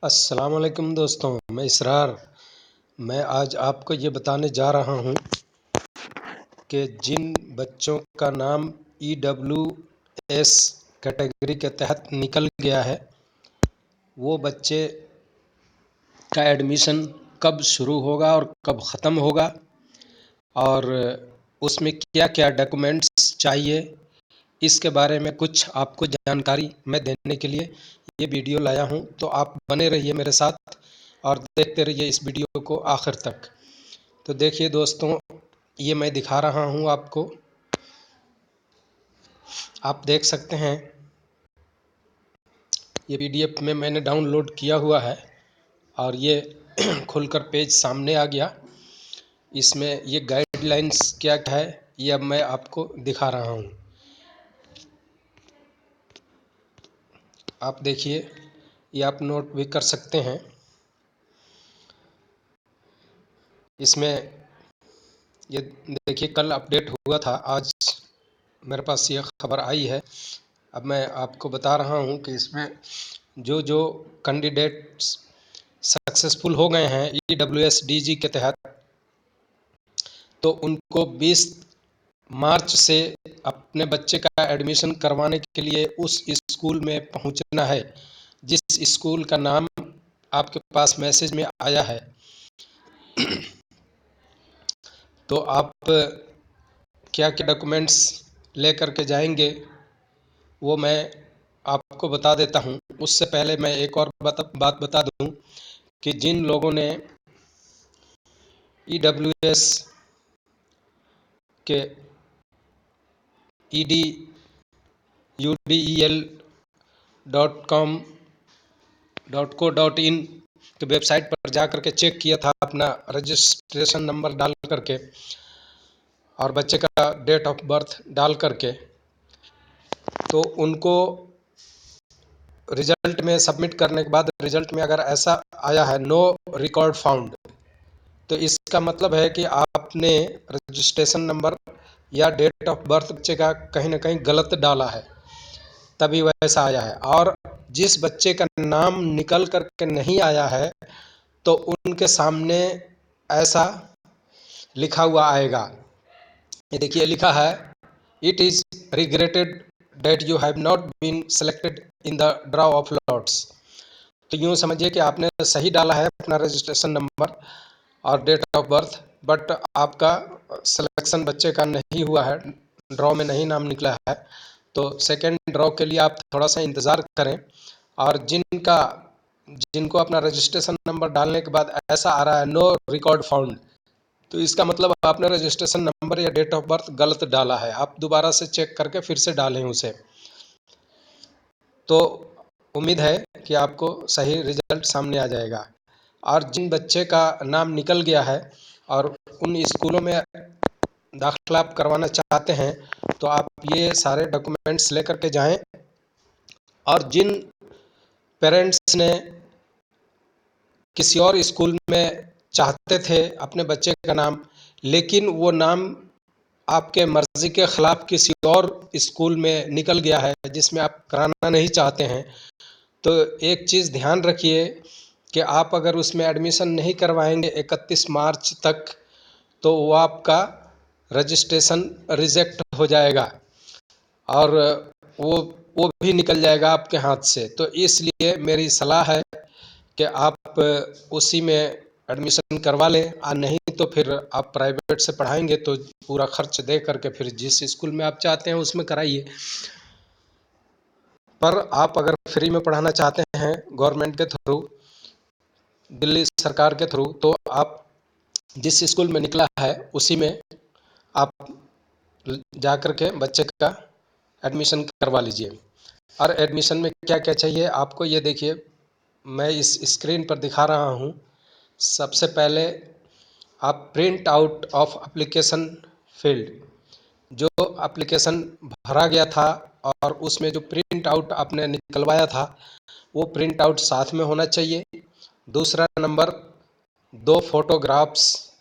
अस्सलाम वालेकुम दोस्तों, मैं इसरार। मैं आज आपको ये बताने जा रहा हूँ कि जिन बच्चों का नाम EWS कैटेगरी के तहत निकल गया है, वो बच्चे का एडमिशन कब शुरू होगा और कब ख़त्म होगा और उसमें क्या क्या डॉक्यूमेंट्स चाहिए, इसके बारे में कुछ आपको जानकारी मैं देने के लिए ये वीडियो लाया हूँ। तो आप बने रहिए मेरे साथ और देखते रहिए इस वीडियो को आखिर तक। तो देखिए दोस्तों, ये मैं दिखा रहा हूँ आपको, आप देख सकते हैं। ये PDF में मैंने डाउनलोड किया हुआ है और ये खुलकर पेज सामने आ गया। इसमें ये गाइडलाइंस क्या है ये अब मैं आपको दिखा रहा हूँ। आप देखिए, ये आप नोट भी कर सकते हैं। इसमें ये देखिए, कल अपडेट हुआ था, आज मेरे पास ये खबर आई है। अब मैं आपको बता रहा हूँ कि इसमें जो जो कैंडिडेट्स सक्सेसफुल हो गए हैं EWSDG के तहत, तो उनको 20 मार्च से अपने बच्चे का एडमिशन करवाने के लिए उस स्कूल में पहुंचना है जिस स्कूल का नाम आपके पास मैसेज में आया है। तो आप क्या क्या डॉक्यूमेंट्स लेकर के जाएंगे वो मैं आपको बता देता हूँ। उससे पहले मैं एक और बात बता दूँ कि जिन लोगों ने EWS के edudel.com.co.in के वेबसाइट पर जा कर के चेक किया था, अपना रजिस्ट्रेशन नंबर डाल करके और बच्चे का डेट ऑफ बर्थ डाल करके, तो उनको रिजल्ट में सबमिट करने के बाद रिजल्ट में अगर ऐसा आया है नो रिकॉर्ड फाउंड, तो इसका मतलब है कि आपने रजिस्ट्रेशन नंबर या डेट ऑफ बर्थ बच्चे का कहीं ना कहीं गलत डाला है, तभी वैसा आया है। और जिस बच्चे का नाम निकल करके नहीं आया है तो उनके सामने ऐसा लिखा हुआ आएगा। ये देखिए, लिखा है it is regretted that you have not been selected in the draw of lots. तो यूँ समझिए कि आपने सही डाला है अपना रजिस्ट्रेशन नंबर और डेट ऑफ बर्थ, बट आपका सिलेक्शन बच्चे का नहीं हुआ है, ड्रॉ में नहीं नाम निकला है। तो सेकेंड ड्रॉ के लिए आप थोड़ा सा इंतज़ार करें। और जिनको अपना रजिस्ट्रेशन नंबर डालने के बाद ऐसा आ रहा है नो रिकॉर्ड फाउंड, तो इसका मतलब आपने रजिस्ट्रेशन नंबर या डेट ऑफ बर्थ गलत डाला है। आप दोबारा से चेक करके फिर से डालें उसे। तो उम्मीद है कि आपको सही रिजल्ट सामने आ जाएगा। और जिन बच्चे का नाम निकल गया है और उन स्कूलों में दाखिला आप करवाना चाहते हैं, तो आप ये सारे डॉक्यूमेंट्स लेकर के जाएं। और जिन पेरेंट्स ने किसी और स्कूल में चाहते थे अपने बच्चे का नाम, लेकिन वो नाम आपके मर्ज़ी के ख़िलाफ़ किसी और स्कूल में निकल गया है जिसमें आप कराना नहीं चाहते हैं, तो एक चीज़ ध्यान रखिए कि आप अगर उसमें एडमिशन नहीं करवाएंगे 31 मार्च तक, तो वो आपका रजिस्ट्रेशन रिजेक्ट हो जाएगा और वो वो भी निकल जाएगा आपके हाथ से। तो इसलिए मेरी सलाह है कि आप उसी में एडमिशन करवा लें, और नहीं तो फिर आप प्राइवेट से पढ़ाएंगे तो पूरा खर्च दे करके फिर जिस स्कूल में आप चाहते हैं उसमें कराइए। पर आप अगर फ्री में पढ़ाना चाहते हैं गवर्नमेंट के थ्रू, दिल्ली सरकार के थ्रू, तो आप जिस स्कूल में निकला है उसी में आप जा कर के बच्चे का एडमिशन करवा लीजिए। और एडमिशन में क्या क्या चाहिए आपको, ये देखिए, मैं इस स्क्रीन पर दिखा रहा हूँ। सबसे पहले आप print out of application field, जो एप्लीकेशन भरा गया था और उसमें जो प्रिंट आउट आपने निकलवाया था वो प्रिंट आउट साथ में होना चाहिए। दूसरा नंबर, 2 फोटोग्राफ्स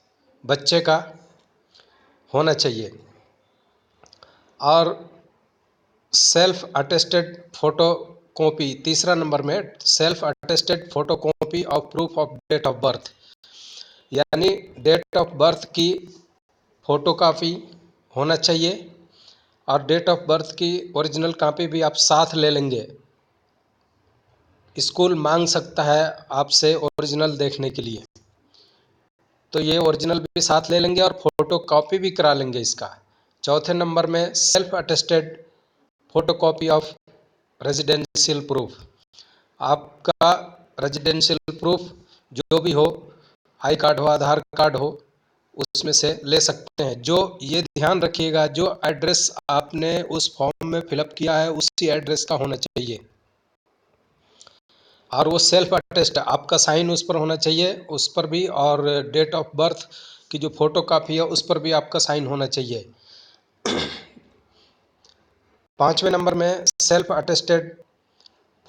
बच्चे का होना चाहिए और सेल्फ अटेस्टेड फ़ोटो कॉपी, तीसरा नंबर में self attested photo copy of proof of date of birth, यानी डेट ऑफ बर्थ की फोटो कॉपी होना चाहिए और डेट ऑफ बर्थ की ओरिजिनल कॉपी भी आप साथ ले लेंगे। स्कूल मांग सकता है आपसे ओरिजिनल देखने के लिए, तो ये ओरिजिनल भी साथ ले लेंगे और फोटो कॉपी भी करा लेंगे इसका। चौथे नंबर में self attested photo copy of residential proof, आपका रेजिडेंशियल प्रूफ जो भी हो, आई कार्ड हो, आधार कार्ड हो, उसमें से ले सकते हैं। जो ये ध्यान रखिएगा, जो एड्रेस आपने उस फॉर्म में फिलअप किया है उसी एड्रेस का होना चाहिए और वो सेल्फ अटेस्ट, आपका साइन उस पर होना चाहिए, उस पर भी, और डेट ऑफ बर्थ की जो फोटो कॉपी है उस पर भी आपका साइन होना चाहिए। पांचवें नंबर में self attested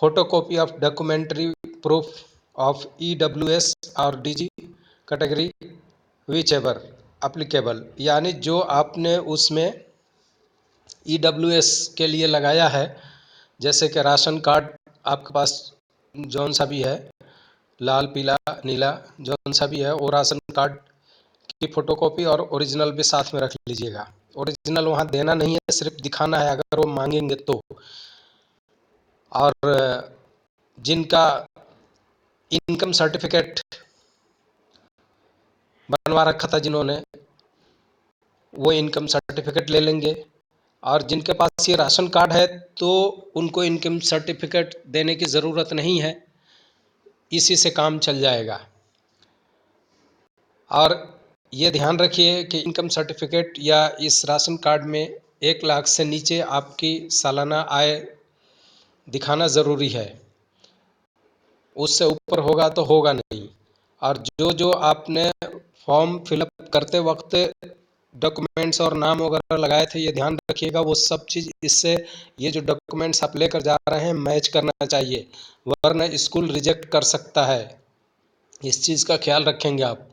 photo copy of documentary proof of EWS और DG category which ever applicable, यानी जो आपने उसमें EWS के लिए लगाया है, जैसे कि राशन कार्ड आपके पास जौन सा भी है, लाल पीला नीला जौन सा भी है, वो राशन कार्ड की फोटोकॉपी और ओरिजिनल भी साथ में रख लीजिएगा। ओरिजिनल वहाँ देना नहीं है, सिर्फ दिखाना है अगर वो मांगेंगे तो। और जिनका इनकम सर्टिफिकेट बनवा रखा था जिन्होंने, वो इनकम सर्टिफिकेट ले लेंगे, और जिनके पास ये राशन कार्ड है तो उनको इनकम सर्टिफिकेट देने की ज़रूरत नहीं है, इसी से काम चल जाएगा। और ये ध्यान रखिए कि इनकम सर्टिफिकेट या इस राशन कार्ड में 1 लाख से नीचे आपकी सालाना आय दिखाना ज़रूरी है, उससे ऊपर होगा तो होगा नहीं। और जो जो आपने फॉर्म फिलअप करते वक्त डॉक्यूमेंट्स और नाम वगैरह लगाए थे, ये ध्यान रखिएगा वो सब चीज़, इससे ये जो डॉक्यूमेंट्स आप लेकर जा रहे हैं मैच करना चाहिए, वरना स्कूल रिजेक्ट कर सकता है। इस चीज़ का ख्याल रखेंगे आप।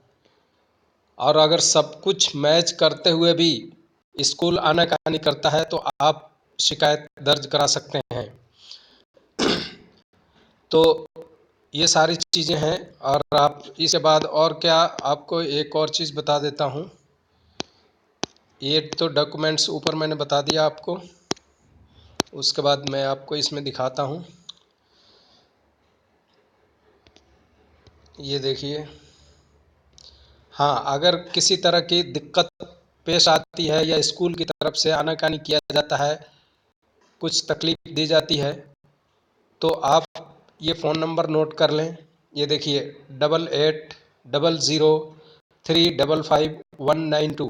और अगर सब कुछ मैच करते हुए भी स्कूल आनाकानी करता है तो आप शिकायत दर्ज करा सकते हैं। तो ये सारी चीज़ें हैं। और आप इसके बाद और क्या, आपको एक और चीज़ बता देता हूँ। ये तो डॉक्यूमेंट्स ऊपर मैंने बता दिया आपको, उसके बाद मैं आपको इसमें दिखाता हूँ। ये देखिए, हाँ, अगर किसी तरह की दिक्कत पेश आती है या स्कूल की तरफ से आनाकानी किया जाता है, कुछ तकलीफ दी जाती है, तो आप ये फ़ोन नंबर नोट कर लें। ये देखिए 8800355192।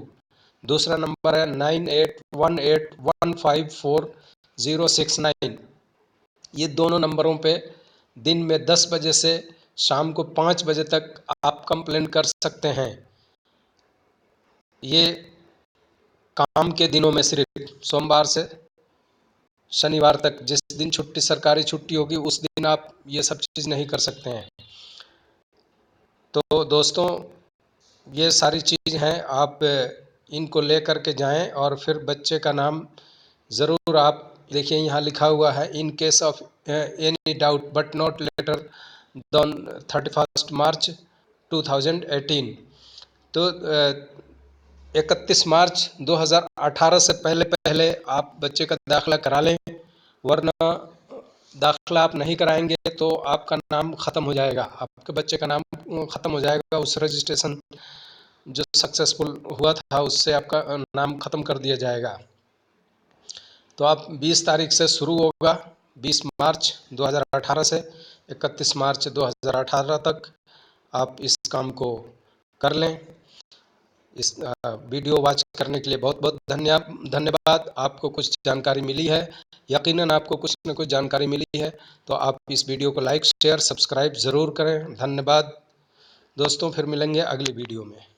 दूसरा नंबर है 9818154069। ये दोनों नंबरों पे दिन में 10 बजे से शाम को 5 बजे तक आप कंप्लेंट कर सकते हैं। ये काम के दिनों में सिर्फ सोमवार से शनिवार तक, जिस दिन छुट्टी, सरकारी छुट्टी होगी उस दिन आप ये सब चीज़ नहीं कर सकते हैं। तो दोस्तों, ये सारी चीज़ हैं, आप इनको ले कर के जाएं और फिर बच्चे का नाम ज़रूर, आप देखिए यहाँ लिखा हुआ है, in case of any doubt but not later on 31 मार्च 2018। तो 31 मार्च 2018 से पहले पहले आप बच्चे का दाखिला करा लें, वरना दाखिला आप नहीं कराएंगे तो आपका नाम ख़त्म हो जाएगा, आपके बच्चे का नाम ख़त्म हो जाएगा। उस रजिस्ट्रेशन जो सक्सेसफुल हुआ था उससे आपका नाम ख़त्म कर दिया जाएगा। तो आप 20 तारीख से शुरू होगा, 20 मार्च 2018 से 31 मार्च 2018 तक आप इस काम को कर लें। इस वीडियो वॉच करने के लिए बहुत बहुत धन्यवाद। आपको कुछ जानकारी मिली है, यकीनन आपको कुछ न कुछ जानकारी मिली है, तो आप इस वीडियो को लाइक शेयर सब्सक्राइब ज़रूर करें। धन्यवाद दोस्तों, फिर मिलेंगे अगली वीडियो में।